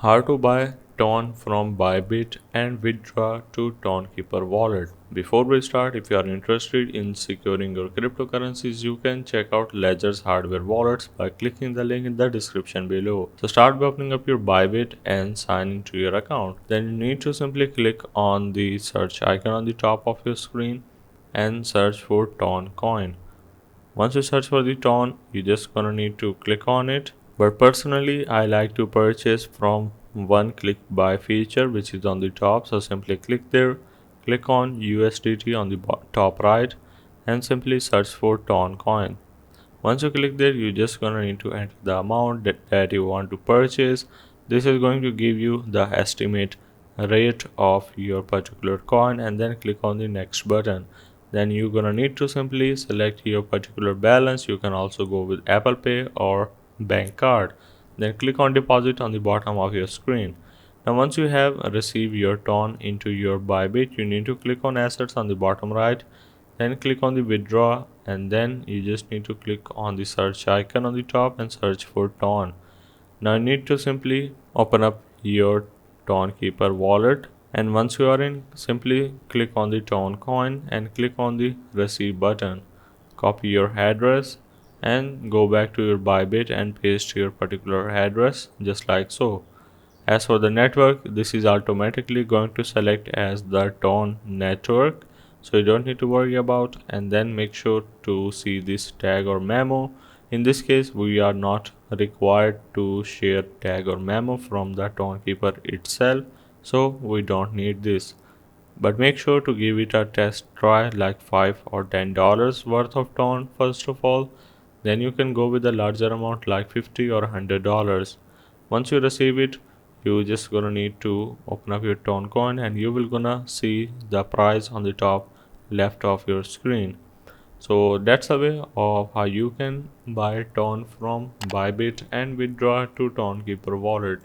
How to buy TON from BYBIT and withdraw to TONKEEPER wallet. Before we start, if you are interested in securing your cryptocurrencies, you can check out Ledger's hardware wallets by clicking the link in the description below. So start by opening up your BYBIT and sign into your account. Then you need to simply click on the search icon on the top of your screen and search for TON coin. Once you search for the TON, you just gonna need to click on it. But personally, I like to purchase from one click buy feature, which is on the top. So simply click there, click on USDT on the top right, and simply search for TON coin. Once you click there, you just gonna need to enter the amount that you want to purchase. This is going to give you the estimate rate of your particular coin, and then click on the next button. Then you're gonna need to simply select your particular balance. You can also go with Apple Pay or bank card. Then click on deposit on the bottom of your screen. Now once you have received your TON into your BYBIT, you need to click on assets on the bottom right, then click on the withdraw, and then you just need to click on the search icon on the top and search for TON. Now you need to simply open up your TONKEEPER wallet, and once you are in, simply click on the TON coin and click on the receive button. Copy your address and go back to your BYBIT and paste your particular address just like so. As for the network, this is automatically going to select as the TON network, so you don't need to worry about. And then make sure to see this tag or memo. In this case, we are not required to share tag or memo from the TONKEEPER itself, so we don't need this. But make sure to give it a test try, like $5 or $10 worth of TON first of all. Then you can go with a larger amount like $50 or $100. Once you receive it, you just gonna need to open up your TON coin, and you will gonna see the price on the top left of your screen. So that's a way of how you can buy TON from BYBIT and withdraw to TONKEEPER wallet.